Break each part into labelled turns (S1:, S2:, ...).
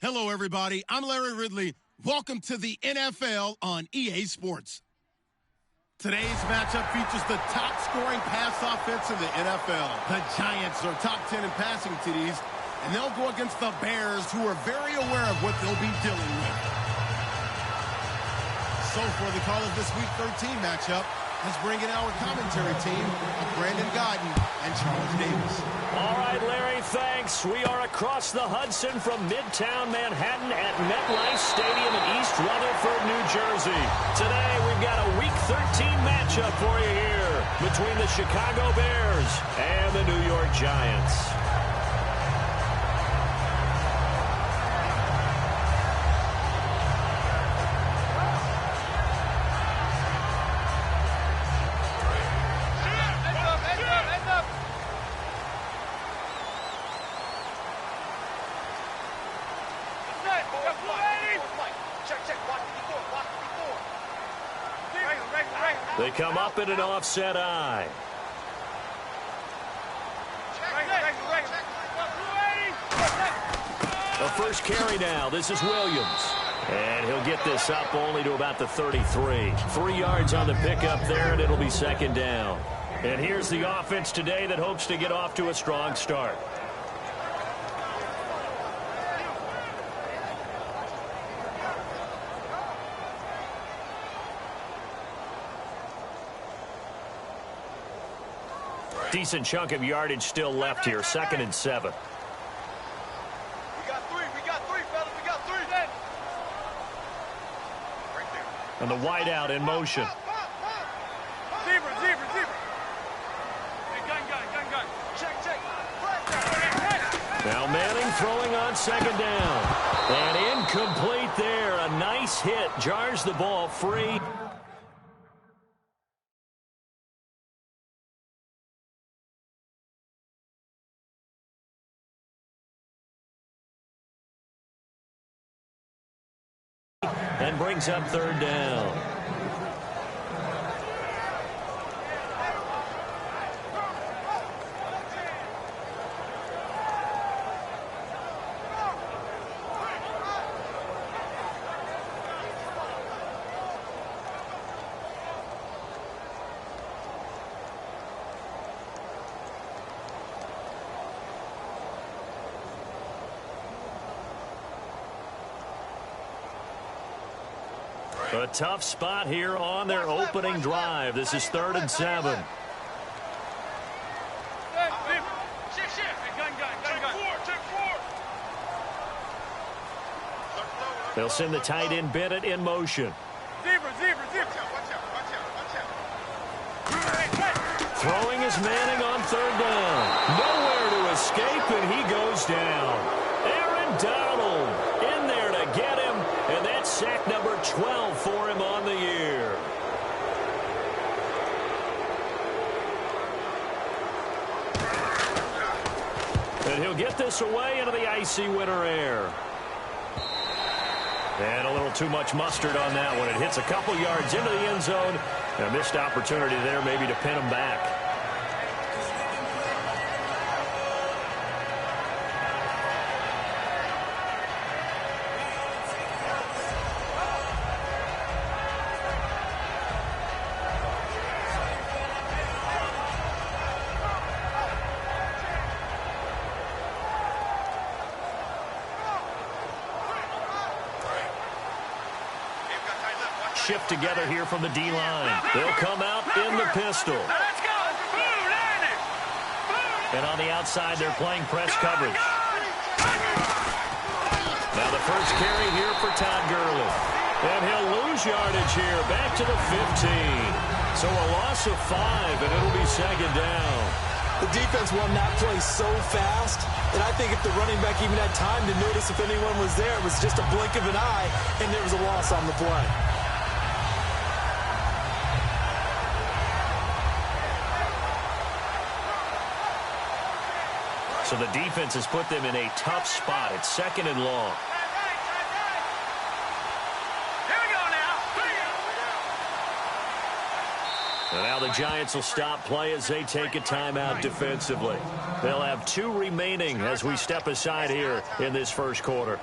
S1: Hello, everybody. I'm Larry Ridley. Welcome to the NFL on EA Sports. Today's matchup features the top-scoring pass offense in the NFL. The Giants are top 10 in passing TDs, and they'll go against the Bears, who are very aware of what they'll be dealing with. So for the call of this Week 13 matchup, let's bring in our commentary team of Brandon Godden and Charles Davis.
S2: All right, Larry, thanks. We are across the Hudson from Midtown Manhattan at MetLife Stadium in East Rutherford, New Jersey. Today, we've got a Week 13 matchup for you here between the Chicago Bears and the New York Giants. They come up in an offset eye. The first carry now. This is Williams. And he'll get this up only to about the 33. 3 yards on the pickup there, and it'll be second down. And here's the offense today that hopes to get off to a strong start. Decent chunk of yardage still left here. 2nd and 7.
S3: We got three, fellas. We got three. Right there.
S2: And the wideout in motion.
S3: Zebra. Hey, gun. Check.
S2: Now Manning throwing on 2nd down. And incomplete there. A nice hit. Jars the ball free. And brings up 3rd down. A tough spot here on their opening drive. This is 3rd and 7. They'll send the tight end Bennett in motion.
S3: Zebra.
S2: Throwing is Manning on 3rd down. Nowhere to escape, and he goes down. Aaron Donald in there to get him, and that's sack number 12 for him on the year. And he'll get this away into the icy winter air. And a little too much mustard on that one. It hits a couple yards into the end zone. And a missed opportunity there maybe to pin him back. Shift together here from the D-line. They'll come out in the pistol.
S3: Let's go.
S2: And on the outside, they're playing press coverage. Now the first carry here for Todd Gurley. And he'll lose yardage here, back to the 15. So a loss of 5, and it'll be 2nd down.
S4: The defense won that play so fast, and I think if the running back even had time to notice if anyone was there, it was just a blink of an eye, and there was a loss on the play.
S2: So the defense has put them in a tough spot. It's 2nd and long.
S3: Here we go now.
S2: And now the Giants will stop play as they take a timeout defensively. They'll have 2 remaining as we step aside here in this first quarter.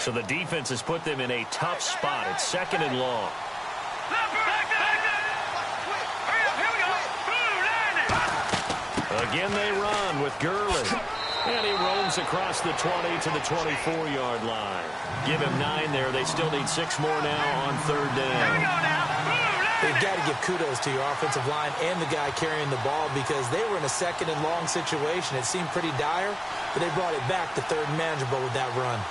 S2: So the defense has put them in a tough spot. It's 2nd and long. Again they run with Gurley. And he roams across the 20 to the 24-yard line. Give him 9 there. They still need 6 more now on 3rd down.
S4: They've got to give kudos to your offensive line and the guy carrying the ball because they were in a 2nd and long situation. It seemed pretty dire, but they brought it back to 3rd and manageable with that run.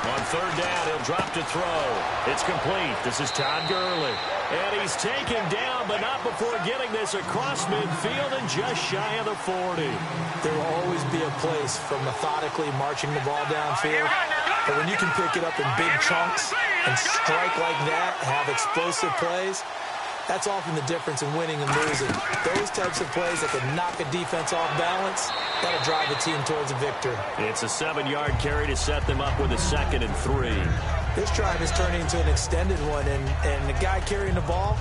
S2: On 3rd down, he'll drop to throw. It's complete. This is Todd Gurley. And he's taken down, but not before getting this across midfield and just shy of the 40.
S4: There will always be a place for methodically marching the ball downfield. But when you can pick it up in big chunks and strike like that, have explosive plays, that's often the difference in winning and losing. Those types of plays that can knock a defense off balance, that'll drive a team towards a victory.
S2: It's a 7-yard carry to set them up with a 2nd and 3.
S4: This drive is turning into an extended one, and the guy carrying the ball,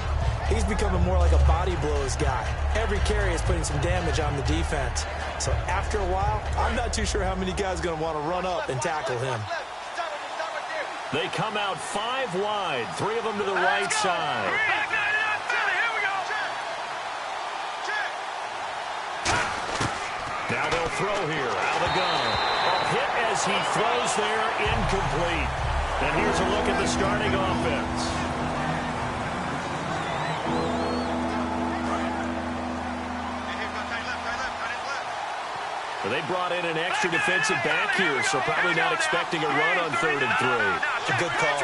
S4: he's becoming more like a body blows guy. Every carry is putting some damage on the defense. So after a while, I'm not too sure how many guys are going to want to run up and tackle him.
S2: They come out 5 wide, 3 of them to the right side. Now they'll throw here, out of the gun. A hit as he throws there, incomplete. And here's a look at the starting offense. Well, they brought in an extra defensive back here, so probably not expecting a run on 3rd and 3.
S4: It's a good call.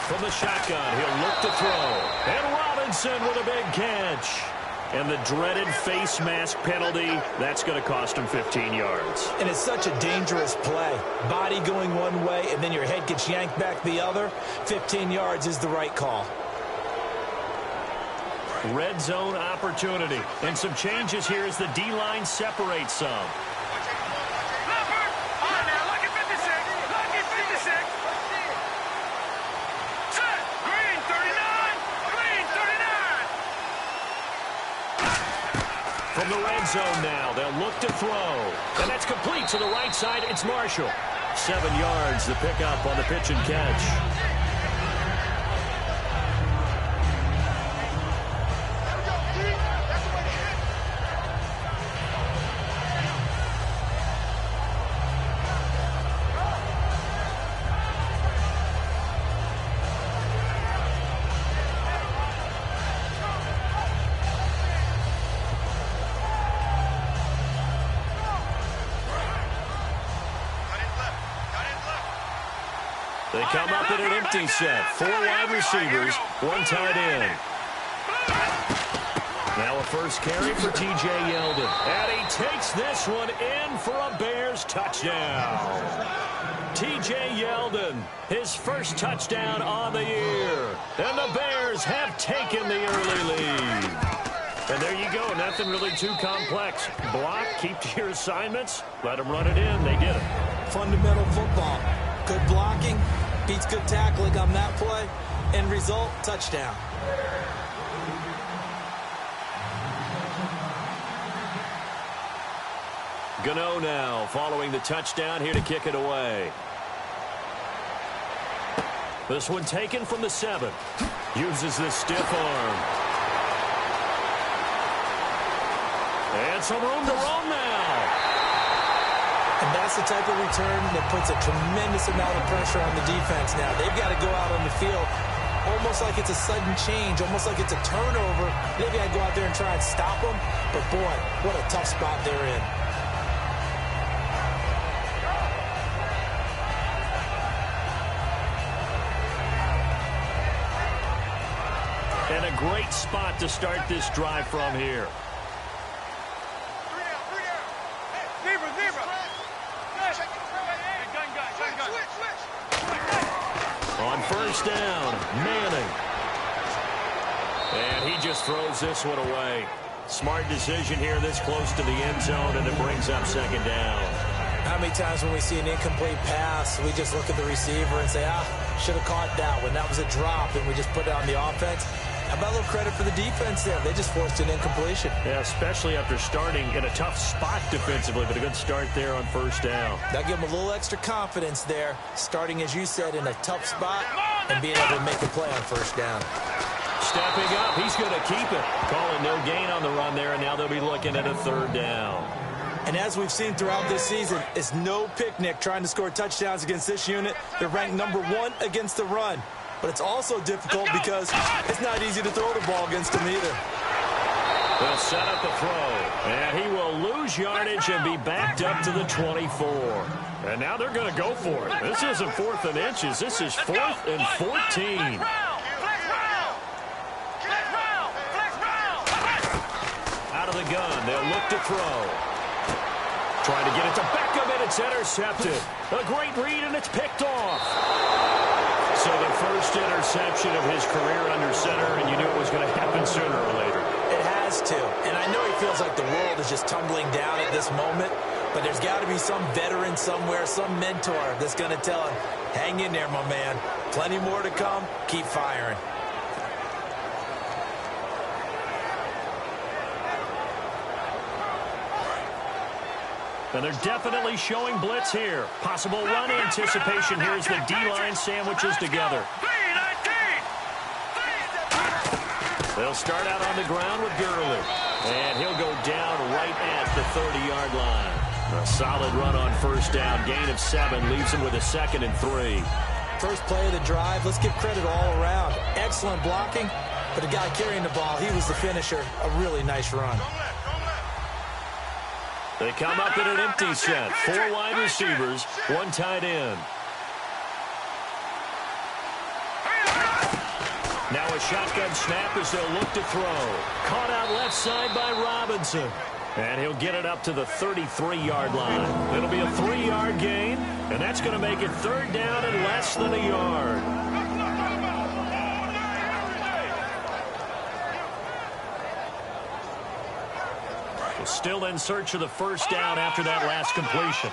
S2: From the shotgun, he'll look to throw. And Robinson with a big catch. And the dreaded face mask penalty, that's going to cost him 15 yards.
S4: And it's such a dangerous play. Body going one way, and then your head gets yanked back the other. 15 yards is the right call.
S2: Red zone opportunity. And some changes here as the D-line separates some. From the red zone now, they'll look to throw. And that's complete to the right side. It's Marshall. 7 yards, the pickup on the pitch and catch. They come up in an empty set. 4 wide receivers, 1 tight end. Now a first carry for T.J. Yeldon. And he takes this one in for a Bears touchdown. T.J. Yeldon, his first touchdown on the year. And the Bears have taken the early lead. And there you go. Nothing really too complex. Block, keep to your assignments, let them run it in. They did it.
S4: Fundamental football. Good blocking, beats good tackling on that play. End result, touchdown.
S2: Gano now following the touchdown here to kick it away. This one taken from the 7. Uses this stiff arm. And some room to roam now.
S4: And that's the type of return that puts a tremendous amount of pressure on the defense now. They've got to go out on the field almost like it's a sudden change, almost like it's a turnover. Maybe I go out there and try and stop them. But, boy, what a tough spot they're in.
S2: And a great spot to start this drive from here. On first down, Manning. And he just throws this one away. Smart decision here this close to the end zone, and it brings up 2nd down.
S4: How many times when we see an incomplete pass, we just look at the receiver and say, should have caught that one. That was a drop, and we just put it on the offense. How about a little credit for the defense there? They just forced an incompletion.
S2: Yeah, especially after starting in a tough spot defensively, but a good start there on first down.
S4: That'll give them a little extra confidence there, starting, as you said, in a tough spot and being able to make a play on first down.
S2: Stepping up, he's going to keep it. Calling no gain on the run there, and now they'll be looking at a third down.
S4: And as we've seen throughout this season, it's no picnic trying to score touchdowns against this unit. They're ranked #1 against the run. But it's also difficult because it's not easy to throw the ball against them either.
S2: They'll set up the throw, and he will lose yardage and be backed up to the 24. And now they're going to go for it. This isn't 4th and inches. This is 4th and 14. Out of the gun, they'll look to throw. Trying to get it to Beckham, and it's intercepted. A great read, and it's picked off. So the first interception of his career under center, and you knew it was going to happen sooner or later.
S4: It has to. And I know he feels like the world is just tumbling down at this moment, but there's got to be some veteran somewhere, some mentor that's going to tell him, hang in there, my man. Plenty more to come. Keep firing.
S2: And they're definitely showing blitz here. Possible run anticipation here as the D-line sandwiches together. They'll start out on the ground with Gurley. And he'll go down right at the 30-yard line. A solid run on first down. Gain of 7 leaves him with a 2nd and 3.
S4: First play of the drive. Let's give credit all around. Excellent blocking. But the guy carrying the ball, he was the finisher. A really nice run.
S2: They come up in an empty set. 4 wide receivers, 1 tight end. Now a shotgun snap as they'll look to throw. Caught out left side by Robinson. And he'll get it up to the 33-yard line. It'll be a 3-yard gain, and that's going to make it 3rd down and less than a yard. Still in search of the first down after that last completion.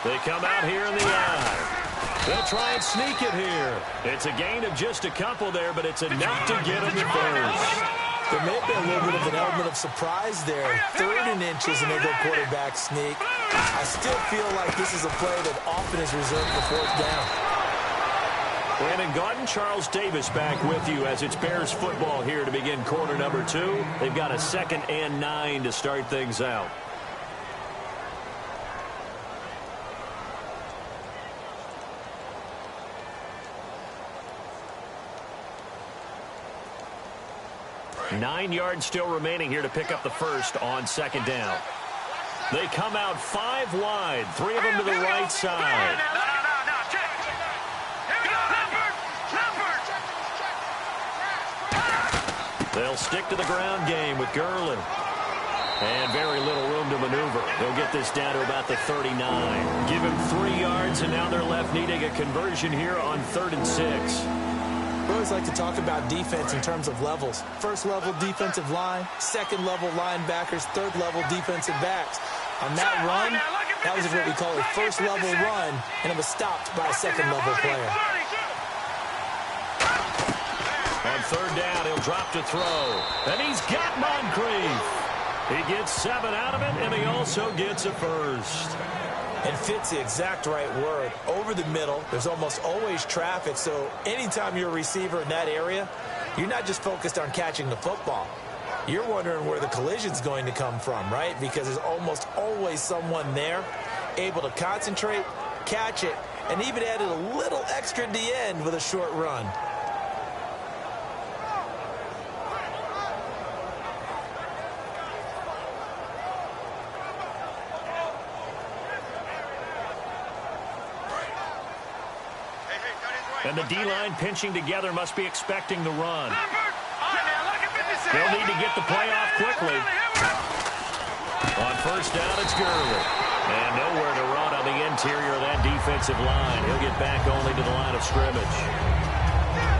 S2: They come out here in the eye. They'll try and sneak it here. It's a gain of just a couple there, but it's enough to get them the first.
S4: There may be a little bit of an element of surprise there. 3rd and inches, and they go quarterback sneak. I still feel like this is a play that often is reserved for 4th down.
S2: Brandon Gaudin, Charles Davis back with you as it's Bears football here to begin quarter number 2. They've got a 2nd and 9 to start things out. Nine yards still remaining here to pick up the first on 2nd down. They come out 5 wide, 3 of them to the right side. They'll stick to the ground game with Gurley. And very little room to maneuver. They'll get this down to about the 39. Give him 3 yards, and now they're left needing a conversion here on 3rd and 6.
S4: We always like to talk about defense in terms of levels. 1st level defensive line, 2nd level linebackers, 3rd level defensive backs. On that run, that was what we call a 1st level run, and it was stopped by a 2nd level player.
S2: On 3rd down, he'll drop to throw. And he's got Moncrief. He gets 7 out of it, and he also gets a first.
S4: And fits the exact right word. Over the middle, there's almost always traffic, so anytime you're a receiver in that area, you're not just focused on catching the football. You're wondering where the collision's going to come from, right? Because there's almost always someone there able to concentrate, catch it, and even added a little extra at the end with a short run.
S2: And the D-line pinching together must be expecting the run. They'll need to get the play off quickly. On 1st down, it's Gurley. And nowhere to run on the interior of that defensive line. He'll get back only to the line of scrimmage.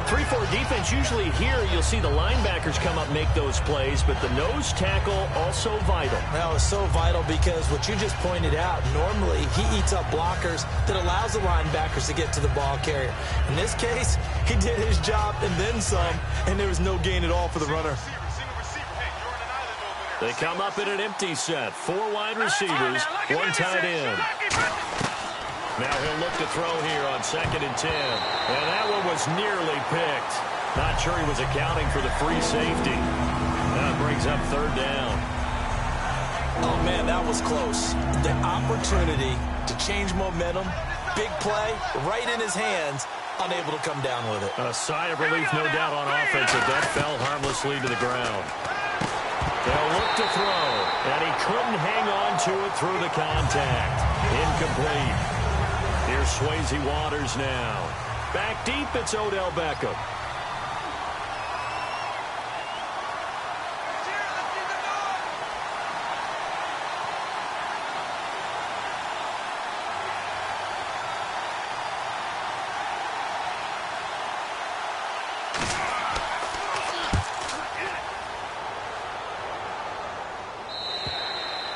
S2: 3-4 defense, usually here you'll see the linebackers come up, make those plays, but the nose tackle also vital.
S4: Well, it's so vital because what you just pointed out, normally he eats up blockers that allows the linebackers to get to the ball carrier. In this case, he did his job and then some, and there was no gain at all for the runner.
S2: They come up in an empty set. 4 wide receivers, 1 tight end. Now he'll look to throw here on 2nd and 10. And that one was nearly picked. Not sure he was accounting for the free safety. That brings up 3rd down.
S4: Oh, man, that was close. The opportunity to change momentum, big play, right in his hands, unable to come down with it.
S2: A sigh of relief, no doubt, on offense, that fell harmlessly to the ground. They'll look to throw, and he couldn't hang on to it through the contact. Incomplete. Here's Swayze Waters now. Back deep, it's Odell Beckham.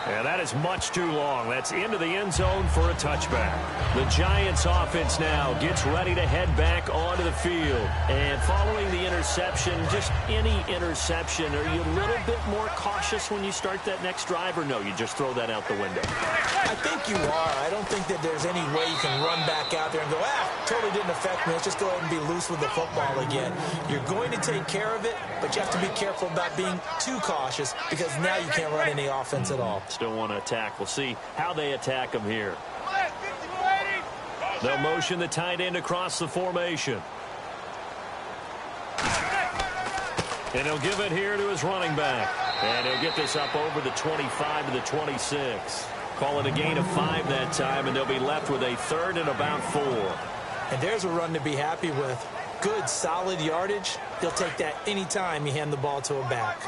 S2: And that is much too long. That's into the end zone for a touchback. The Giants offense now gets ready to head back onto the field. And following the interception, just any interception, are you a little bit more cautious when you start that next drive, or no, you just throw that out the window?
S4: I think you are. I don't think that there's any way you can run back out there and go, totally didn't affect me. Let's just go ahead and be loose with the football again. You're going to take care of it, but you have to be careful about being too cautious because now you can't run any offense at all.
S2: Still want to attack. We'll see how they attack him here. They'll motion the tight end across the formation. And he'll give it here to his running back. And he'll get this up over the 25 to the 26. Call it a gain of 5 that time, and they'll be left with a 3rd and about 4.
S4: And there's a run to be happy with. Good, solid yardage. He'll take that any time you hand the ball to a back.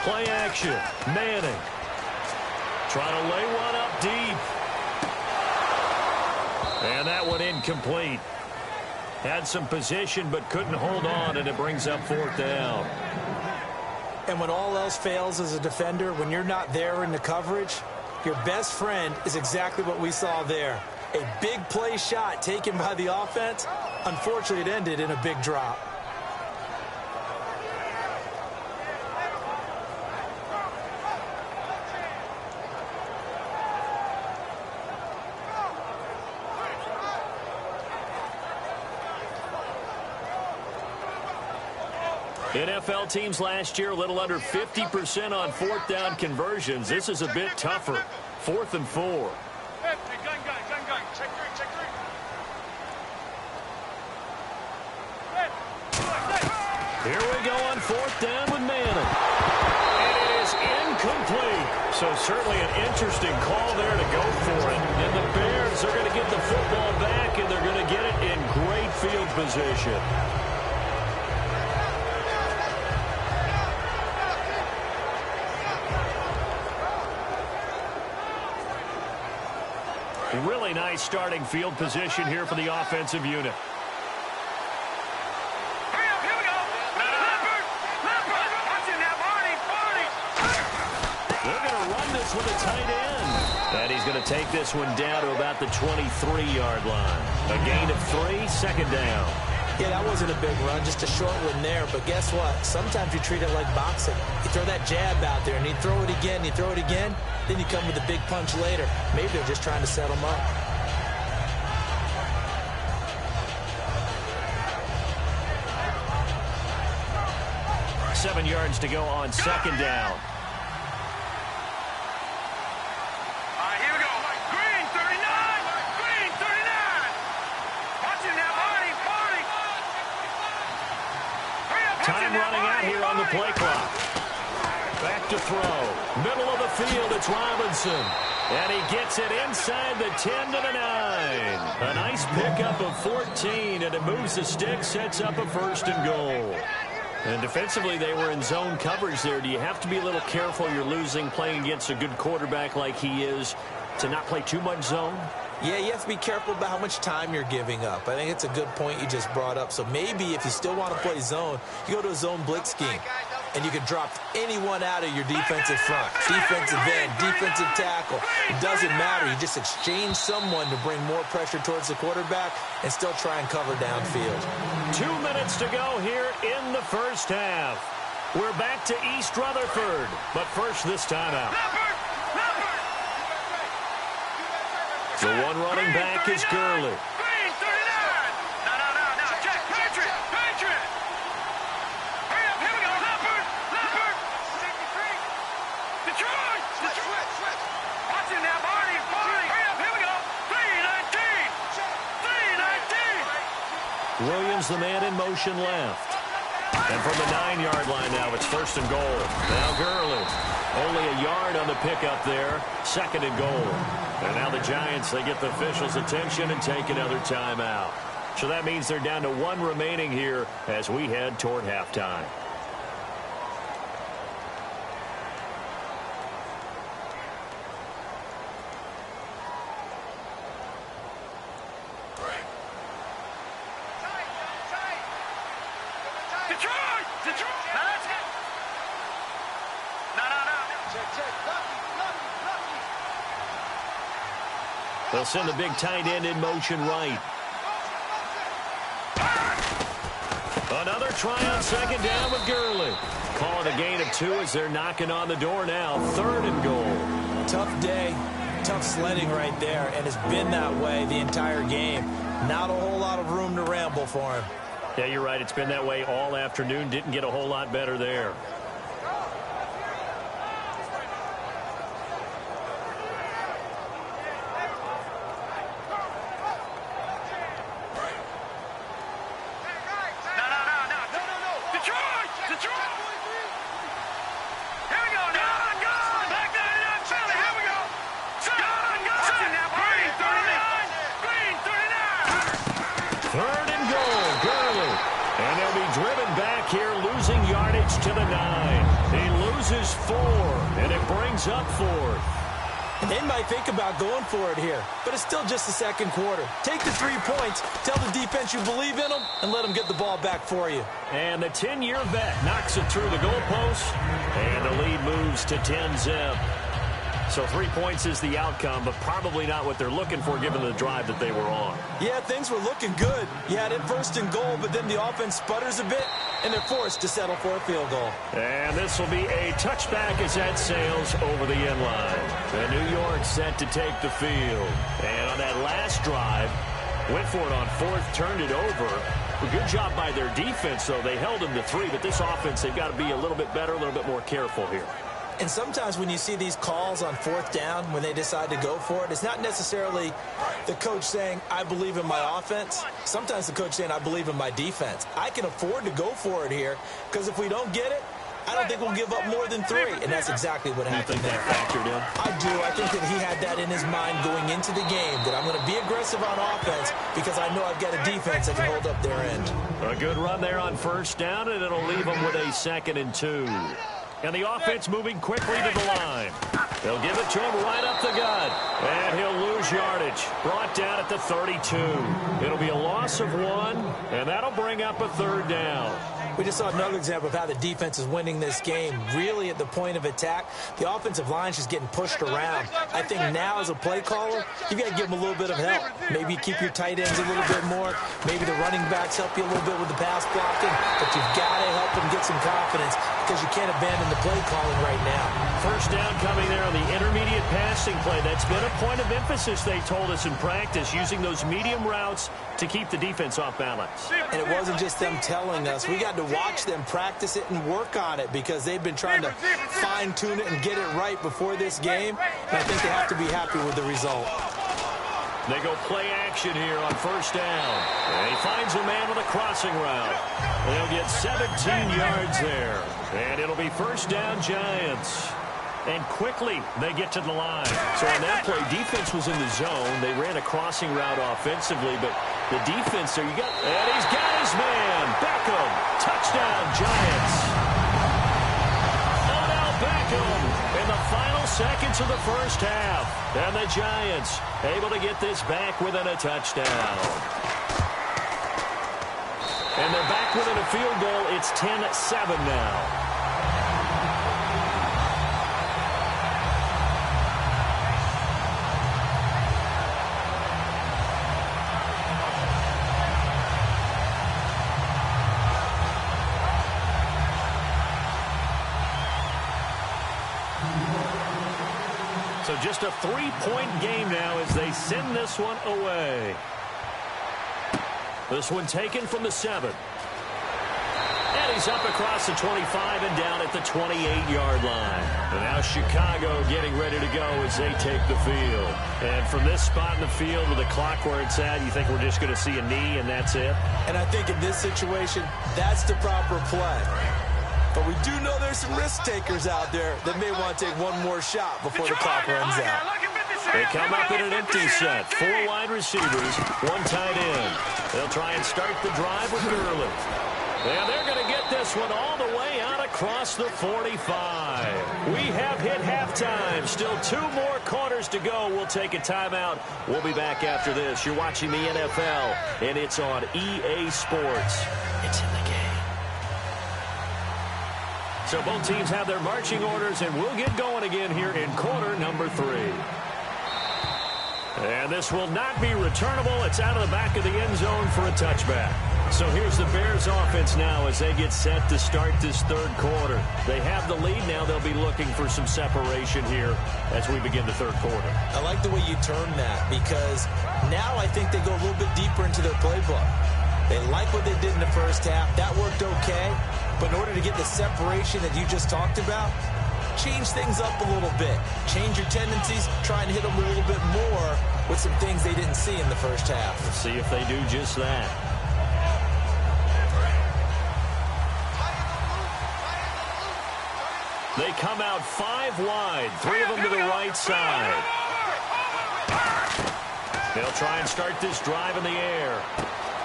S2: Play action. Manning. Trying to lay one up deep. And that one incomplete. Had some position but couldn't hold on, and it brings up 4th down.
S4: And when all else fails as a defender, when you're not there in the coverage, your best friend is exactly what we saw there. A big play shot taken by the offense. Unfortunately, it ended in a big drop.
S2: NFL teams last year a little under 50% on 4th down conversions. This is a bit tougher. 4th and 4. Here we go on 4th down with Manning. And it is incomplete. So certainly an interesting call there to go for it. And the Bears are going to get the football back, and they're going to get it in great field position. Really nice starting field position here for the offensive unit. They're going to run this with a tight end. And he's going to take this one down to about the 23-yard line. A gain of 3, 2nd down.
S4: Yeah, that wasn't a big run, just a short one there. But guess what? Sometimes you treat it like boxing. You throw that jab out there, and you throw it again, you throw it again, then you come with a big punch later. Maybe they're just trying to set them up.
S2: Seven yards to go on 2nd down.
S3: Here we go. Green, 39. Green, 39. Watch it now, Barney.
S2: Time running out here on the play clock. Back to throw. Middle of the field, it's Robinson. And he gets it inside the 10 to the 9. A nice pickup of 14, and it moves the stick, sets up a 1st and goal. And defensively, they were in zone coverage there. Do you have to be a little careful? You're losing playing against a good quarterback like he is. to not play too much zone?
S4: Yeah, you have to be careful about how much time you're giving up. I think it's a good point you just brought up. So maybe if you still want to play zone, you go to a zone blitz scheme. And you can drop anyone out of your defensive front. Defensive end, defensive tackle. It doesn't matter. You just exchange someone to bring more pressure towards the quarterback and still try and cover downfield.
S2: 2 minutes to go here in the first half. We're back to East Rutherford. But first, this timeout. The one running back is Gurley.
S3: Green, 39. No. Check. Patriot. Hurry up. Here we go. Leopard. Detroit. Switch. Watch it now, Barney. Hurry up. Here we go. 319.
S2: Williams, the man in motion left. And from the 9-yard line now, it's first and goal. Now Gurley. Only a yard on the pickup there. Second and goal. And now the Giants, they get the officials' attention and take another timeout. So that means they're down to 1 remaining here as we head toward halftime.
S3: Detroit.
S2: They'll send the big tight end in motion right. Another try on second down with Gurley. Calling a gain of 2 as they're knocking on the door now. Third and goal.
S4: Tough day, tough sledding right there, and it's been that way the entire game. Not a whole lot of room to ramble for him.
S2: Yeah, you're right. It's been that way all afternoon. Didn't get a whole lot better there. Third and goal, Gurley. And they'll be driven back here, losing yardage to the 9. He loses 4, and it brings up 4th.
S4: And they might think about going for it here, but it's still just the second quarter. Take the 3 points, tell the defense you believe in them, and let them get the ball back for you.
S2: And the 10-year vet knocks it through the goalpost, and the lead moves to 10-zip. So 3 points is the outcome, but probably not what they're looking for given the drive that they were on.
S4: Yeah, things were looking good. You had it first and goal, but then the offense sputters a bit, and they're forced to settle for a field goal.
S2: And this will be a touchback as that sails over the end line. And New York set to take the field. And on that last drive, went for it on 4th, turned it over. A good job by their defense, though. They held them to 3, but this offense, they've got to be a little bit better, a little bit more careful here.
S4: And sometimes when you see these calls on 4th down, when they decide to go for it, it's not necessarily the coach saying, I believe in my offense. Sometimes the coach saying, I believe in my defense. I can afford to go for it here because if we don't get it, I don't think we'll give up more than 3. And that's exactly what happened there.
S2: You think that factored in?
S4: I do. I think that he had that in his mind going into the game, that I'm going to be aggressive on offense because I know I've got a defense that can hold up their end.
S2: A good run there on 1st down, and it'll leave them with a 2nd and 2. And the offense moving quickly to the line. They'll give it to him right up the gut. And he'll lose yardage. Brought down at the 32. It'll be a loss of 1, and that'll bring up a 3rd down.
S4: We just saw another example of how the defense is winning this game. Really at the point of attack, the offensive line is just getting pushed around. I think now as a play caller, you've got to give them a little bit of help. Maybe keep your tight ends a little bit more. Maybe the running backs help you a little bit with the pass blocking. But you've got to help them get some confidence because you can't abandon the play calling right now.
S2: 1st down coming there on the intermediate passing play. That's been a point of emphasis, they told us in practice, using those medium routes to keep the defense off balance.
S4: And it wasn't just them telling us. We got to watch them practice it and work on it because they've been trying to fine-tune it and get it right before this game. And I think they have to be happy with the result.
S2: They go play action here on 1st down. And he finds a man with a crossing route. They'll get 17 yards there. And it'll be 1st down Giants. And quickly they get to the line. So on that play, defense was in the zone. They ran a crossing route offensively, but the defense there, and he's got his man. Beckham, touchdown Giants. Odell Beckham in the final seconds of the first half. And the Giants able to get this back within a touchdown. And they're back within a field goal. It's 10-7 now. So just a 3-point game now as they send this one away. This one taken from the 7. And he's up across the 25 and down at the 28-yard line. And now Chicago getting ready to go as they take the field. And from this spot in the field with the clock where it's at, you think we're just going to see a knee and that's it?
S4: And I think in this situation, that's the proper play. But we do know there's some risk takers out there that may want to take one more shot before the clock runs out.
S2: They come up in an empty set. 4 wide receivers, 1 tight end. They'll try and start the drive with Gurley. And they're going to get this one all the way out across the 45. We have hit halftime. Still 2 more quarters to go. We'll take a timeout. We'll be back after this. You're watching the NFL, and it's on EA Sports. It's in the game. So both teams have their marching orders, and we'll get going again here in quarter number 3. And this will not be returnable. It's out of the back of the end zone for a touchback. So here's the Bears offense now as they get set to start this 3rd quarter. They have the lead now. They'll be looking for some separation here as we begin the 3rd quarter.
S4: I like the way you term that because now I think they go a little bit deeper into their playbook. They like what they did in the first half. That worked okay. But in order to get the separation that you just talked about, change things up a little bit. Change your tendencies. Try and hit them a little bit more with some things they didn't see in the first half.
S2: Let's see if they do just that. They come out 5 wide. 3 of them to the right side. They'll try and start this drive in the air.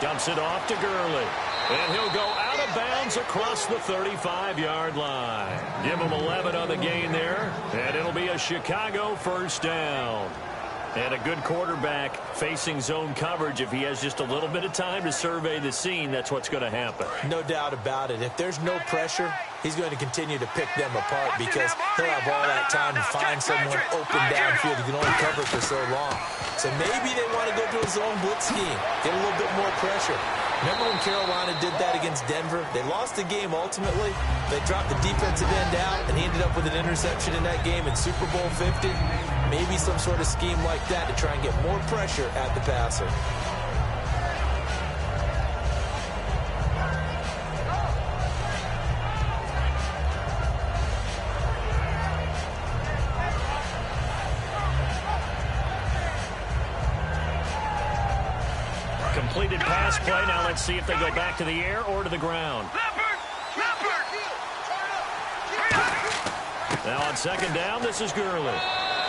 S2: Dumps it off to Gurley. And he'll go out of bounds across the 35-yard line. Give him 11 on the gain there. And it'll be a Chicago first down. And a good quarterback facing zone coverage. If he has just a little bit of time to survey the scene, that's what's going to happen.
S4: No doubt about it. If there's no pressure, he's going to continue to pick them apart because he'll have all that time to find someone open downfield. He can only cover for so long. So maybe they want to go to a zone blitz scheme, get a little bit more pressure. Remember when Carolina did that against Denver? They lost the game ultimately. They dropped the defensive end out, and he ended up with an interception in that game in Super Bowl 50. Maybe some sort of scheme like that to try and get more pressure at the passer.
S2: Completed pass play. Now let's see if they go back to the air or to the ground. Now on 2nd down, this is Gurley.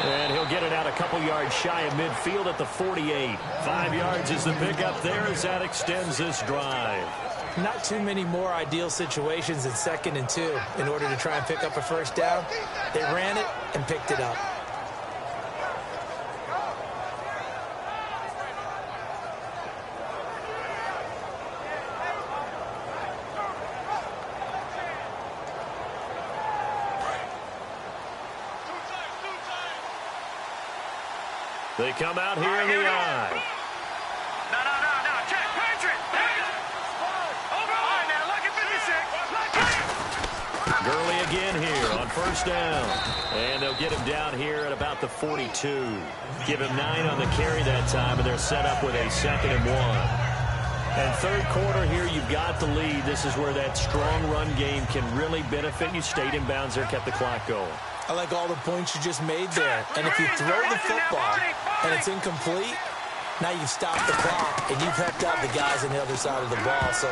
S2: And he'll get it out a couple yards shy of midfield at the 48. 5 yards is the pickup there as that extends this drive.
S4: Not too many more ideal situations in 2nd and 2 in order to try and pick up a first down. They ran it and picked it up.
S2: They come out here in the eye.
S3: No. Check. Patrick. Over line now. Lucky 56.
S2: Gurley again here on first down. And they'll get him down here at about the 42. Give him 9 on the carry that time, and they're set up with a 2nd and 1. And 3rd quarter here, you've got the lead. This is where that strong run game can really benefit you. Stayed in bounds there, kept the clock going.
S4: I like all the points you just made there. And if you throw the football and it's incomplete, now you've stopped the clock and you've helped out the guys on the other side of the ball. So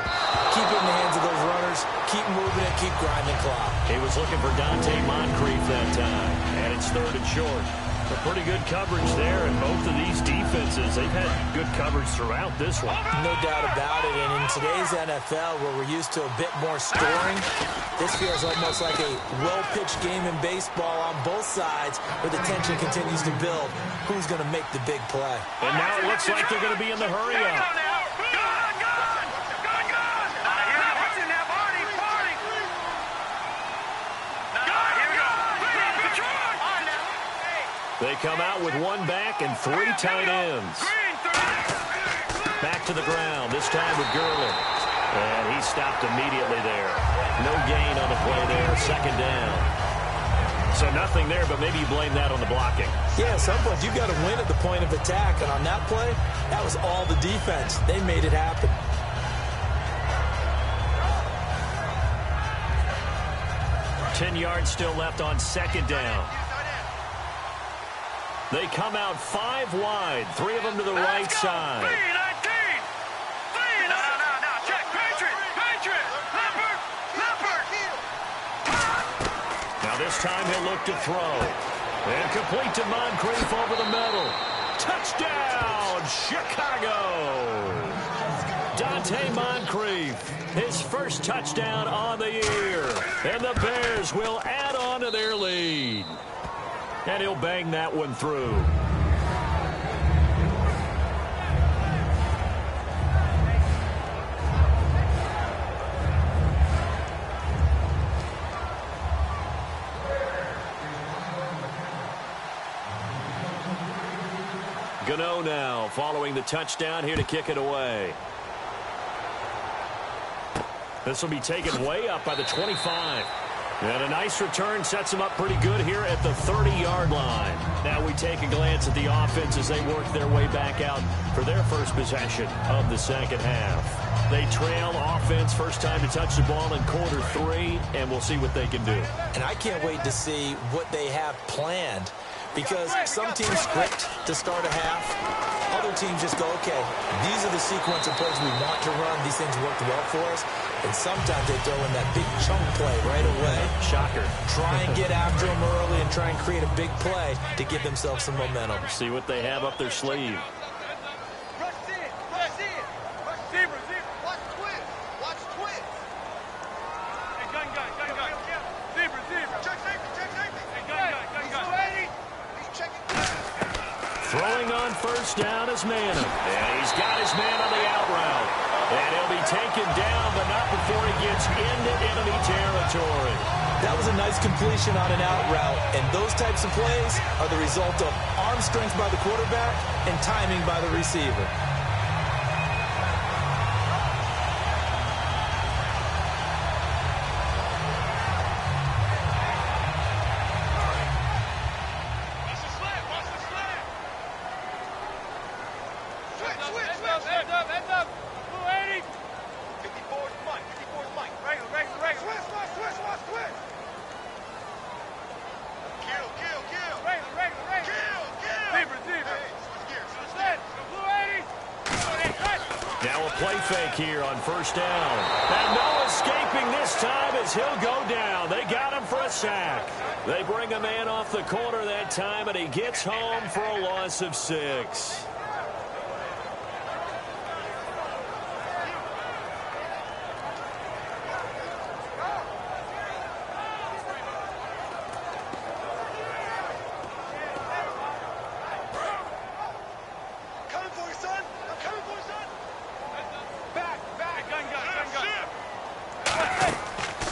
S4: keep it in the hands of those runners. Keep moving it. Keep grinding clock.
S2: He was looking for Dante Moncrief that time. And it's 3rd and short. Pretty good coverage there, and both of these defenses, they've had good coverage throughout this one.
S4: No doubt about it, and in today's NFL, where we're used to a bit more scoring, this feels almost like a well-pitched game in baseball on both sides, where the tension continues to build. Who's going to make the big play?
S2: And now it looks like they're going to be in the hurry-up. They come out with one back and 3 tight ends. Back to the ground, this time with Gurley. And he stopped immediately there. No gain on the play there, second down. So nothing there, but maybe you blame that on the blocking.
S4: Yeah, at some point you've got to win at the point of attack. And on that play, that was all the defense. They made it happen.
S2: Ten yards still left on second down. They come out 5 wide, 3 of them to the right side. Now this time he'll look to throw. And complete to Moncrief over the middle. Touchdown, Chicago! Dante Moncrief, his first touchdown on the year. And the Bears will add on to their lead. And he'll bang that one through. Gano now following the touchdown here to kick it away. This will be taken way up by the 25. And a nice return sets them up pretty good here at the 30-yard line. Now we take a glance at the offense as they work their way back out for their first possession of the second half. They trail offense, first time to touch the ball in quarter 3, and we'll see what they can do.
S4: And I can't wait to see what they have planned, because some teams script to start a half. Other teams just go, okay, these are the sequence of plays we want to run. These things worked well for us. And sometimes they throw in that big chunk play right away.
S2: Shocker.
S4: Try and get after them early and try and create a big play to give themselves some momentum.
S2: See what they have up their sleeve. Throwing on first down is Manning. And he's got his man on the out route. And he'll be taken down, but not before he gets into enemy territory.
S4: That was a nice completion on an out route. And those types of plays are the result of arm strength by the quarterback and timing by the receiver.
S2: Here on first down. And no escaping this time as he'll go down. They got him for a sack. They bring a man off the corner that time, and he gets home for a loss of 6.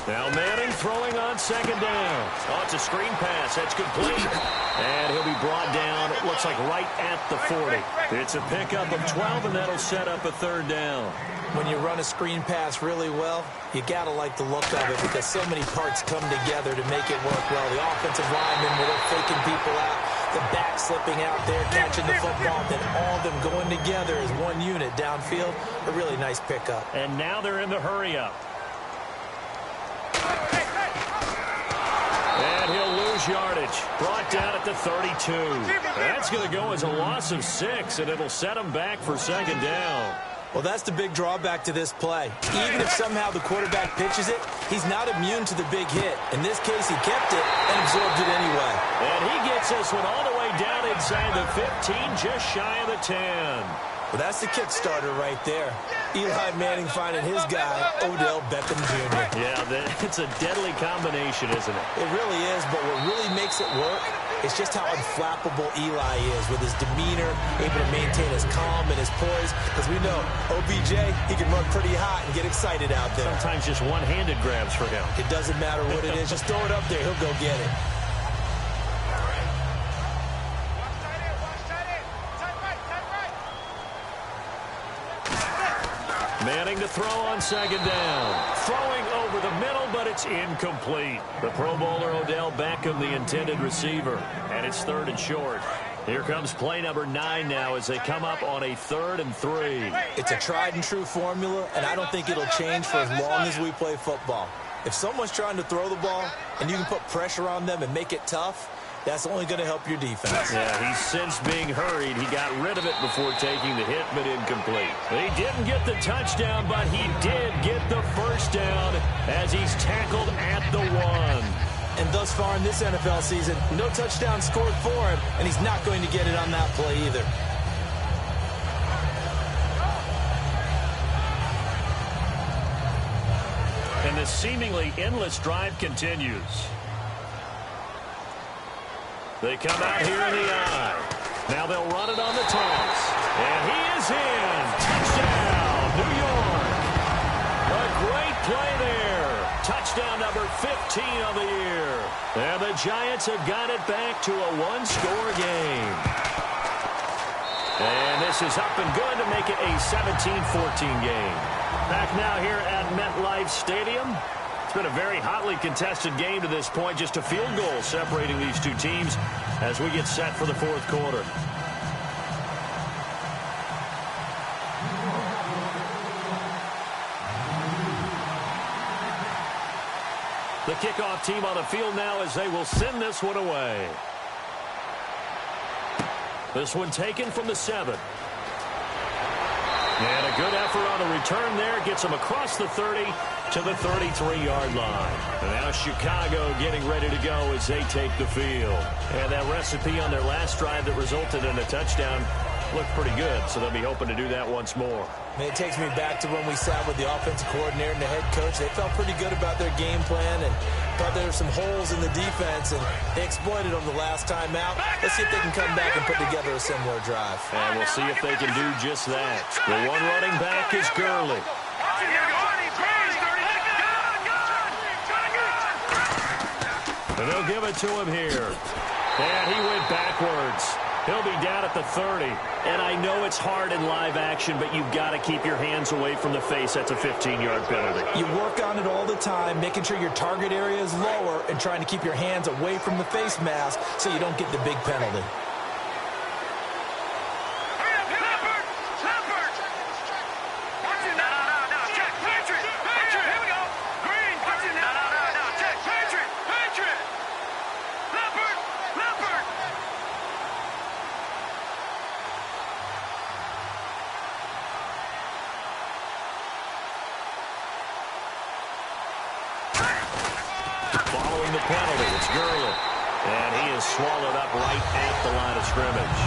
S2: Now Manning throwing on second down. Oh, it's a screen pass. That's complete. And he'll be brought down, it looks like right at the 40. It's a pickup of 12, and that'll set up a third down.
S4: When you run a screen pass really well, you got to like the look of it because so many parts come together to make it work well. The offensive linemen, where they're faking people out, the back slipping out there, catching the football, then all of them going together as one unit downfield. A really nice pickup.
S2: And now they're in the hurry-up. And he'll lose yardage. Brought down at the 32. That's going to go as a loss of 6, and it'll set him back for second down.
S4: Well, that's the big drawback to this play. Even if somehow the quarterback pitches it, He's not immune to the big hit. In this case, he kept it and absorbed it anyway.
S2: And he gets this one all the way down inside the 15, just shy of the 10.
S4: Well, that's the Kickstarter right there. Eli Manning finding his guy, Odell Beckham Jr.
S2: Yeah, it's a deadly combination, isn't it?
S4: It really is, but what really makes it work is just how unflappable Eli is with his demeanor, able to maintain his calm and his poise. Because we know, OBJ, he can run pretty hot and get excited out there.
S2: Sometimes just one-handed grabs for him.
S4: It doesn't matter what it is. Just throw it up there. He'll go get it.
S2: Manning to throw on second down. Throwing over the middle, but it's incomplete. The Pro Bowler Odell Beckham, the intended receiver. And it's 3rd and short. Here comes play number 9 now as they come up on a 3rd and 3.
S4: It's a tried and true formula, and I don't think it'll change for as long as we play football. If someone's trying to throw the ball and you can put pressure on them and make it tough, that's only going to help your defense.
S2: Yeah, he's since being hurried. He got rid of it before taking the hit, but incomplete. He didn't get the touchdown, but he did get the first down as he's tackled at the 1.
S4: And thus far in this NFL season, no touchdown scored for him, and he's not going to get it on that play either.
S2: And the seemingly endless drive continues. They come out here in the eye. Now they'll run it on the toss. And he is in. Touchdown, New York. A great play there. Touchdown number 15 of the year. And the Giants have got it back to a 1-score game. And this is up and good to make it a 17-14 game. Back now here at MetLife Stadium. It's been a very hotly contested game to this point. Just a field goal separating these two teams as we get set for the 4th quarter. The kickoff team on the field now as they will send this one away. This one taken from the 7. And a good effort on the return there. Gets him across the 30 to the 33-yard line. And now Chicago getting ready to go as they take the field. And that recipe on their last drive that resulted in a touchdown looked pretty good, so they'll be hoping to do that once more.
S4: It takes me back to when we sat with the offensive coordinator and the head coach. They felt pretty good about their game plan and thought there were some holes in the defense, and they exploited them the last time out. Let's see if they can come back and put together a similar drive.
S2: And we'll see if they can do just that. The one running back is Gurley. And they'll give it to him here. And he went backwards. He'll be down at the 30. And I know it's hard in live action, but you've got to keep your hands away from the face. That's a 15-yard penalty.
S4: You work on it all the time, making sure your target area is lower and trying to keep your hands away from the face mask so you don't get the big penalty.
S2: Following the penalty, it's Gurley. And he is swallowed up right at the line of scrimmage.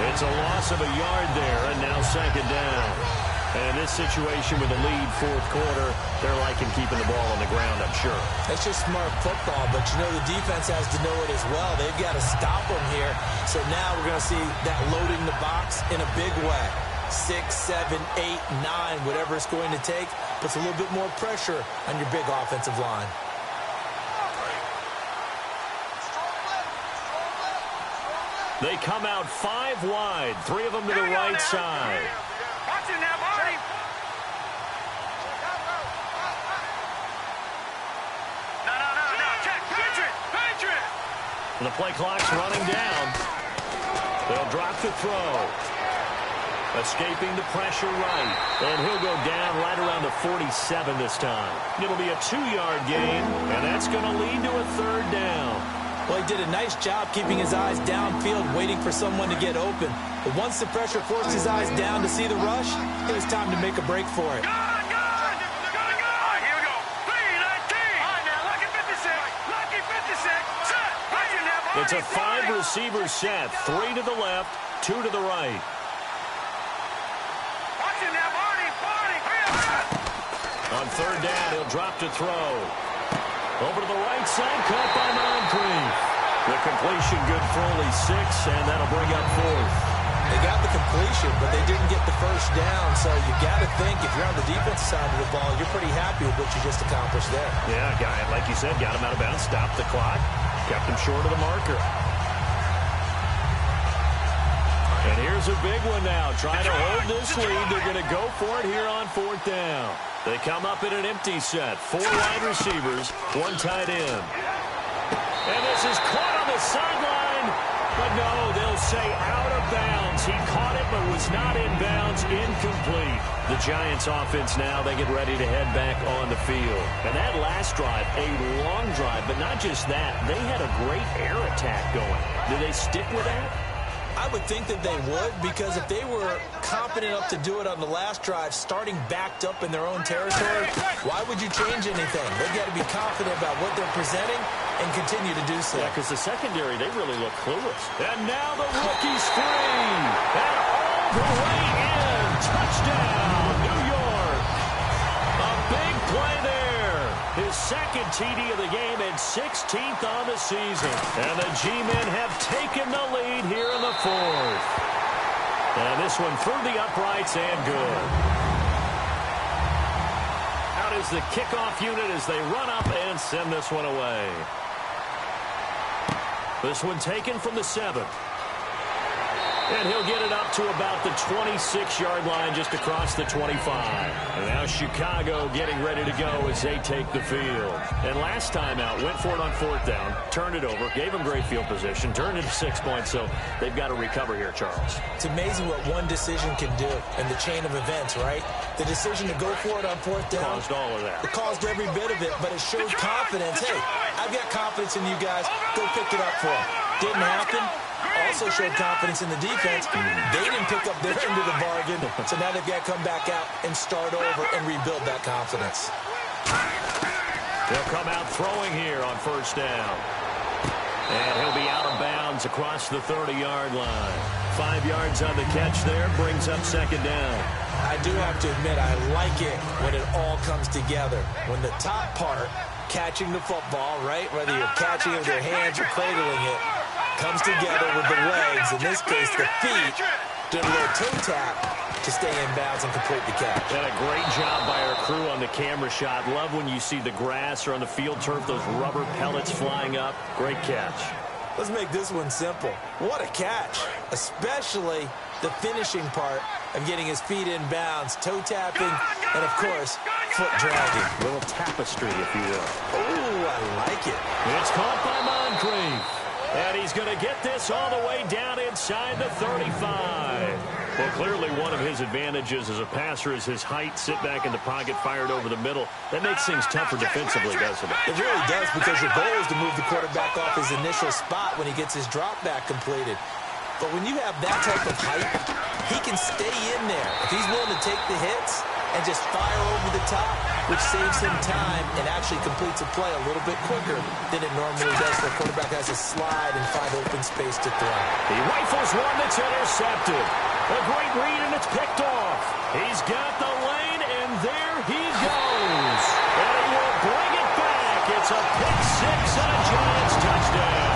S2: It's a loss of a yard there, and now 2nd down. And in this situation with the lead 4th quarter, they're liking keeping the ball on the ground, I'm sure.
S4: It's just smart football, but you know the defense has to know it as well. They've got to stop them here. So now we're going to see that loading the box in a big way. 6, 7, 8, 9, whatever it's going to take, puts a little bit more pressure on your big offensive line.
S2: They come out 5 wide, 3 of them to the right side.
S3: Watch it now, buddy. No. Check. Patriot.
S2: The play clock's running down. They'll drop the throw. Escaping the pressure right. And he'll go down right around the 47 this time. It'll be a 2-yard gain, and that's going to lead to a 3rd down.
S4: Well, he did a nice job keeping his eyes downfield, waiting for someone to get open. But once the pressure forced his eyes down to see the rush, it was time to make a break for it.
S3: Good. All right, here we go. 3, 19.
S2: It's a 5-receiver set. 3 to the left, 2 to the right.
S3: Watch it now, Barney.
S2: On third down, he'll drop to throw. Over to the right side, caught by Moncrief. The completion good for only 6, and that'll bring up 4th.
S4: They got the completion, but they didn't get the first down, so you got to think if you're on the defensive side of the ball, you're pretty happy with what you just accomplished there.
S2: Yeah, guy, like you said, got him out of bounds, stopped the clock, kept him short of the marker. And here's a big one now. Trying to hold this lead. They're going to go for it here on 4th down. They come up in an empty set. 4 wide receivers, 1 tight end. And this is caught on the sideline. But no, they'll say out of bounds. He caught it but was not in bounds. Incomplete. The Giants offense now, they get ready to head back on the field. And that last drive, a long drive, but not just that. They had a great air attack going. Do they stick with that?
S4: I would think that they would, because if they were confident enough to do it on the last drive, starting backed up in their own territory, why would you change anything? They've got to be confident about what they're presenting and continue to do so.
S2: Yeah, because the secondary, they really look clueless. And now the rookie's free. And all the way in. Touchdown, New York. A big play there. His second TD of the game and 16th on the season. And the G-men have taken the lead here in the 4th. And this one through the uprights and good. Out is the kickoff unit as they run up and send this one away. This one taken from the 7. And he'll get it up to about the 26-yard line just across the 25. And now Chicago getting ready to go as they take the field. And last time out, went for it on 4th down, turned it over, gave them great field position, turned it to 6 points, so they've got to recover here, Charles.
S4: It's amazing what one decision can do in the chain of events, right? The decision to go for it on 4th down.
S2: Caused all of that.
S4: It caused every bit of it, but it showed confidence. Hey, I've got confidence in you guys. Go pick it up for them. Didn't happen. Also showed confidence in the defense. They didn't pick up their end of the bargain, so now they've got to come back out and start over and rebuild that confidence.
S2: They'll come out throwing here on 1st down. And he'll be out of bounds across the 30-yard line. 5 yards on the catch there, brings up 2nd down.
S4: I do have to admit, I like it when it all comes together. When the top part, catching the football, right, whether you're catching it with your hands or cradling it, comes together with the legs, in this case the feet, doing a little toe tap to stay in bounds and complete the catch.
S2: And a great job by our crew on the camera shot. Love when you see the grass or on the field turf, those rubber pellets flying up. Great catch.
S4: Let's make this one simple. What a catch, especially the finishing part of getting his feet in bounds, toe tapping, and of course, foot dragging.
S2: A little tapestry, if you will.
S4: Oh, I like it.
S2: It's caught by Moncrief. And he's going to get this all the way down inside the 35. Well, clearly one of his advantages as a passer is his height. Sit back in the pocket, fired over the middle. That makes things tougher defensively, doesn't it?
S4: It really does, because your goal is to move the quarterback off his initial spot when he gets his drop back completed. But when you have that type of height, he can stay in there. If he's willing to take the hits and just fire over the top, which saves him time and actually completes a play a little bit quicker than it normally does. The quarterback has to slide and find open space to throw.
S2: He rifles one that's intercepted. A great read, and it's picked off. He's got the lane, and there he goes. And he will bring it back. It's a pick 6 and a Giants touchdown.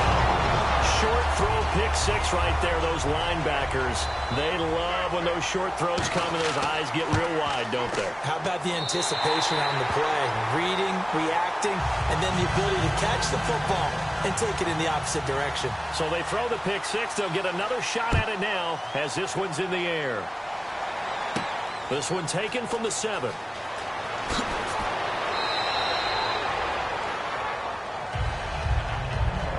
S2: Short throw, pick 6 right there. Those linebackers, they love when those short throws come and those eyes get real wide, don't they?
S4: How about the anticipation on the play? Reading, reacting, and then the ability to catch the football and take it in the opposite direction.
S2: So they throw the pick 6. They'll get another shot at it now as this one's in the air. This one taken from the 7.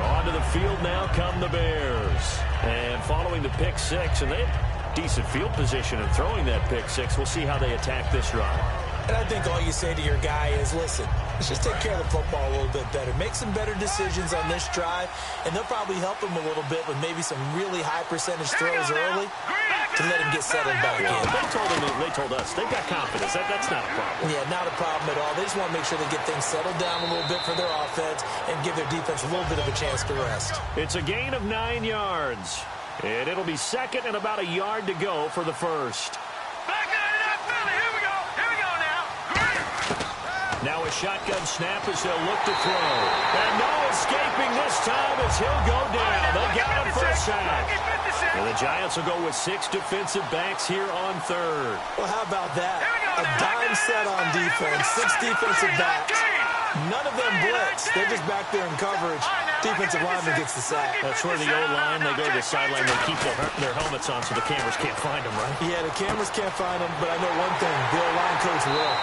S2: Onto the field now come the Bears. And following the pick 6, and they have decent field position in throwing that pick 6. We'll see how they attack this drive.
S4: And I think all you say to your guy is, listen, let's just take care of the football a little bit better. Make some better decisions on this drive, and they'll probably help him a little bit with maybe some really high percentage throws early to let him get settled back in.
S2: They told us they've got confidence. That's not a problem.
S4: Yeah, not a problem at all. They just want to make sure they get things settled down a little bit for their offense and give their defense a little bit of a chance to rest.
S2: It's a gain of 9 yards. And it'll be second and about a yard to go for the first.
S3: Back out of that belly. Here we go. Here we go now.
S2: Now a shotgun snap as they'll look to throw. And no escaping this time as he'll go down. They got him for a sack. And the Giants will go with 6 defensive backs here on third.
S4: Well, how about that? A dime set on defense, 6 defensive backs. None of them blitz. They're just back there in coverage. Defensive lineman gets the sack.
S2: That's where the O-line, they go to the sideline, they keep their helmets on so the cameras can't find them, right?
S4: Yeah, the cameras can't find them, but I know one thing. The O-line coach will.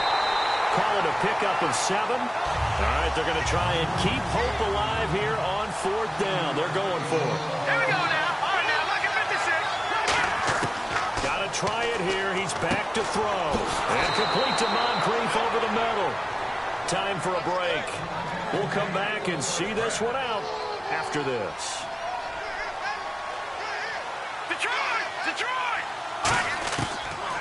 S2: Call it a pickup of 7. All right, they're going to try and keep hope alive here on 4th down. They're going for it.
S3: Here we go now. All right, now, look at 56.
S2: Got to try it here. He's back to throw. And complete to Moncrief over the middle. Time for a break. We'll come back and see this one out after this.
S3: Detroit!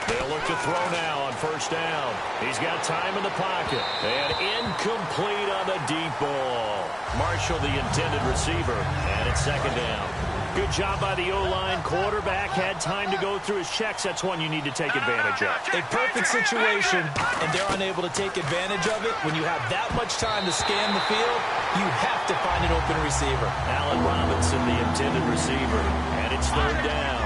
S2: They'll look to throw now on 1st down. He's got time in the pocket. And incomplete on the deep ball. Marshall, the intended receiver. And it's 2nd down. Good job by the O-line. Quarterback had time to go through his checks. That's one you need to take advantage of.
S4: A perfect situation, and they're unable to take advantage of it. When you have that much time to scan the field, you have to find an open receiver.
S2: Allen Robinson, the intended receiver. And it's 3rd down.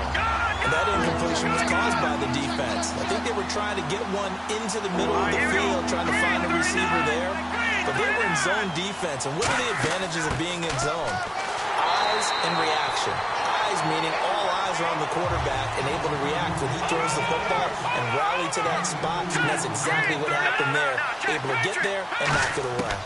S4: And that incompletion was caused by the defense. I think they were trying to get one into the middle of the field, trying to find a receiver there. But they were in zone defense. And what are the advantages of being in zone? Eyes and reaction. Eyes meaning all eyes are on the quarterback and able to react when he throws the football and rally to that spot. And that's exactly what happened there. Able to get there and knock it away.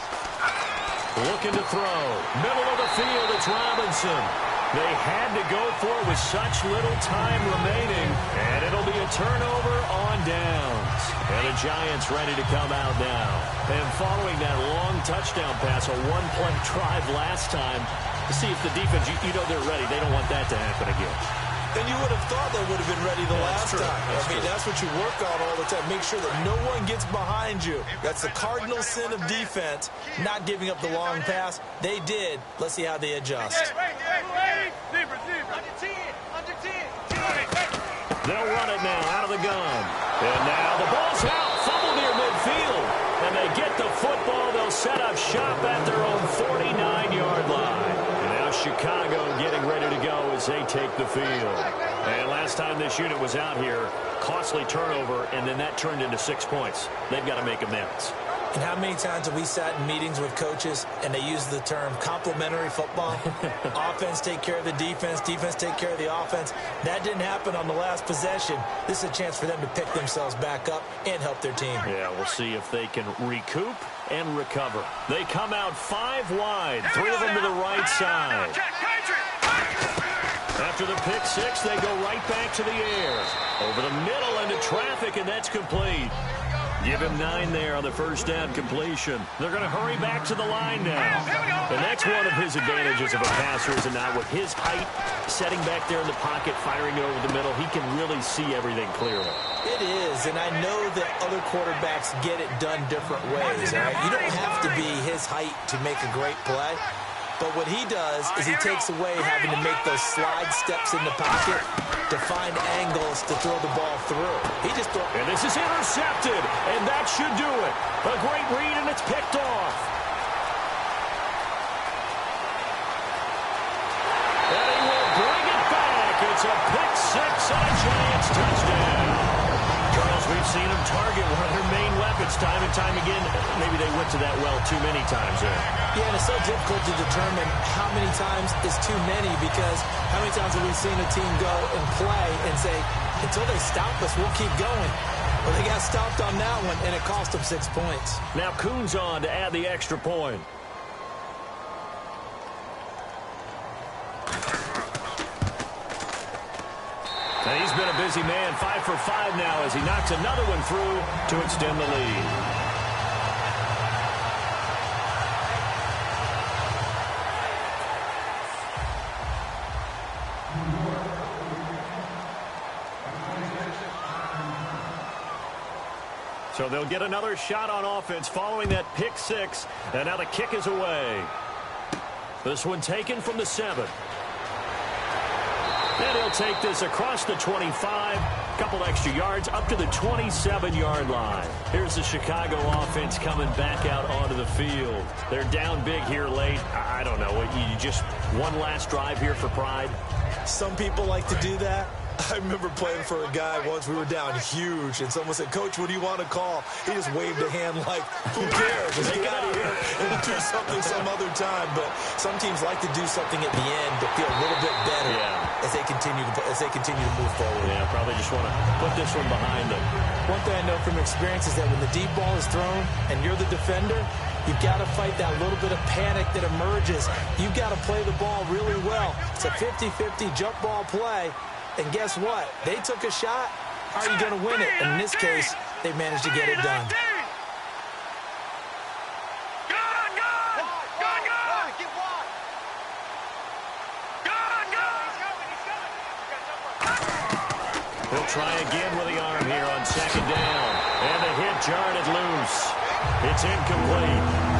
S2: Looking to throw. Middle of the field, it's Robinson. They had to go for it with such little time remaining. And it'll be a turnover on downs. And the Giants ready to come out now. And following that long touchdown pass, a one-play drive last time, to see if the defense, you know they're ready. They don't want that to happen again.
S4: And you would have thought they would have been ready the last time. That's what you work on all the time. Make sure that no one gets behind you. That's the cardinal sin of defense, not giving up the long pass. They did. Let's see how they adjust.
S2: They'll run it now out of the gun. And now the ball's out. Fumble near midfield. And they get the football. They'll set up shop at their own 49-yard line. And now Chicago getting ready to go as they take the field. And last time this unit was out here, costly turnover, and then that turned into 6 points. They've got to make amends.
S4: And how many times have we sat in meetings with coaches and they use the term complementary football? Offense take care of the defense, defense take care of the offense. That didn't happen on the last possession. This is a chance for them to pick themselves back up and help their team.
S2: Yeah, we'll see if they can recoup and recover. They come out 5 wide, 3 of them to the right side. After the pick 6, they go right back to the air. Over the middle into traffic, and that's complete. Give him 9 there on the 1st down completion. They're going to hurry back to the line now. And that's one of his advantages of a passer, is it not? With his height, setting back there in the pocket, firing it over the middle, he can really see everything clearly.
S4: It is, and I know that other quarterbacks get it done different ways. All right? You don't have to be his height to make a great play. But what he does is he takes away having to make those slide steps in the pocket to find angles to throw the ball through. He just throws.
S2: And this is intercepted, and that should do it. A great read, and it's picked off. And he will bring it back. It's a pick 6 and a Giants touchdown. Charles, we've seen him target one of their main weapons time and time again. Maybe they went to that well too many times there.
S4: Yeah, and it's so difficult to determine how many times is too many, because how many times have we seen a team go and play and say, until they stop us, we'll keep going. Well, they got stopped on that one, and it cost them 6 points.
S2: Now Coons on to add the extra point. And he's been a busy man, 5 for 5 now as he knocks another one through to extend the lead. So they'll get another shot on offense following that pick six. And now the kick is away. This one taken from the 7. And he'll take this across the 25. Couple extra yards up to the 27-yard line. Here's the Chicago offense coming back out onto the field. They're down big here late. I don't know. You just one last drive here for pride?
S4: Some people like to do that. I remember playing for a guy once. We were down huge, and someone said, "Coach, what do you want to call?" He just waved a hand like, "Who cares? Let's get out of here and do something some other time." But some teams like to do something at the end to feel a little bit better as they continue to move forward.
S2: Yeah, probably just want to put this one behind them.
S4: One thing I know from experience is that when the deep ball is thrown and you're the defender, you've got to fight that little bit of panic that emerges. You've got to play the ball really well. It's a 50-50 jump ball play. And guess what? They took a shot. How are you going to win it? And in this case, they managed to get it done.
S2: He'll try again with the arm here on second down. And the hit jarred it loose. It's incomplete.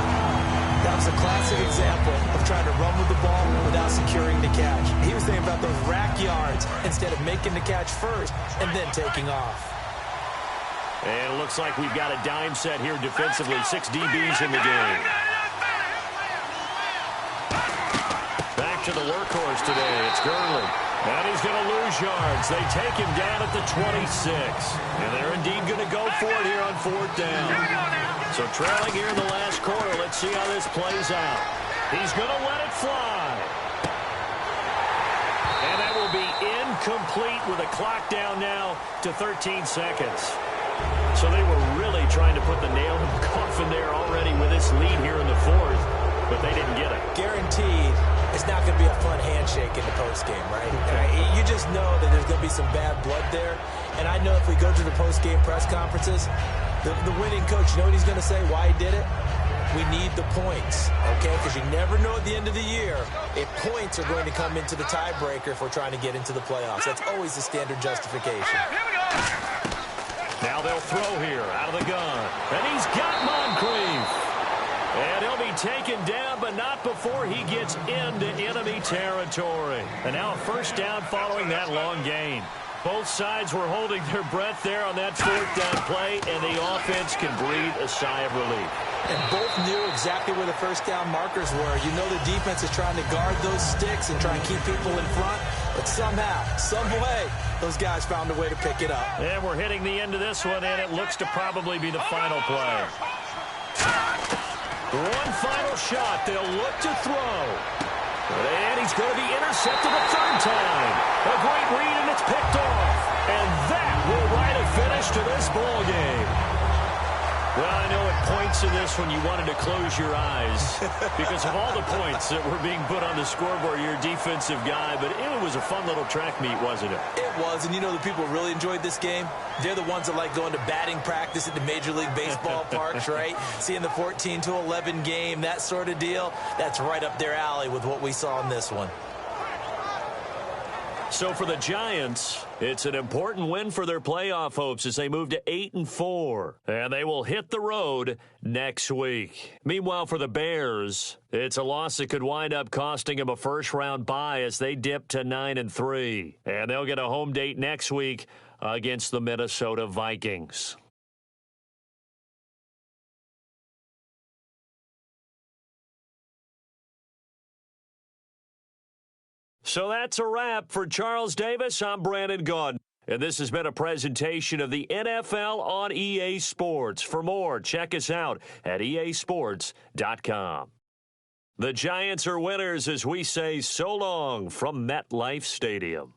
S4: That was a classic example of trying to run with the ball without securing the catch. He was thinking about those rack yards instead of making the catch first and then taking off.
S2: And it looks like we've got a dime set here defensively. 6 DBs in the game. Back to the workhorse today. It's Gurley. And he's going to lose yards. They take him down at the 26. And they're indeed going to go for it here on 4th down. So trailing here in the last quarter. Let's see how this plays out. He's going to let it fly. And that will be incomplete with a clock down now to 13 seconds. So they were really trying to put the nail in the coffin there already with this lead here in the 4th. But they didn't get it.
S4: Guaranteed it's not going to be a fun handshake in the postgame, right? You just know that there's going to be some bad blood there. And I know if we go to the postgame press conferences, the winning coach, you know what he's going to say, why he did it? We need the points, okay? Because you never know at the end of the year if points are going to come into the tiebreaker if we're trying to get into the playoffs. That's always the standard justification.
S2: Now they'll throw here out of the gun. And he's got Moncrief. And he'll be taken down, but not before he gets into enemy territory. And now a first down following that long gain. Both sides were holding their breath there on that 4th down play, and the offense can breathe a sigh of relief.
S4: And both knew exactly where the first down markers were. You know the defense is trying to guard those sticks and try and keep people in front, but somehow, some way, those guys found a way to pick it up.
S2: And we're hitting the end of this one, and it looks to probably be the final play. One final shot. They'll look to throw. And he's going to be intercepted a 3rd time. A great read, and it's picked off. And that will write a finish to this ball game. Well, I know at points in this when you wanted to close your eyes because of all the points that were being put on the scoreboard. You're a defensive guy, but it was a fun little track meet, wasn't it?
S4: It was, and you know the people really enjoyed this game? They're the ones that like going to batting practice at the Major League Baseball parks, right? Seeing the 14-11 game, that sort of deal. That's right up their alley with what we saw in this one.
S2: So for the Giants, it's an important win for their playoff hopes as they move to 8-4. And they will hit the road next week. Meanwhile, for the Bears, it's a loss that could wind up costing them a first-round bye as they dip to 9-3. And they'll get a home date next week against the Minnesota Vikings. So that's a wrap. For Charles Davis, I'm Brandon Gaudin. And this has been a presentation of the NFL on EA Sports. For more, check us out at easports.com. The Giants are winners as we say so long from MetLife Stadium.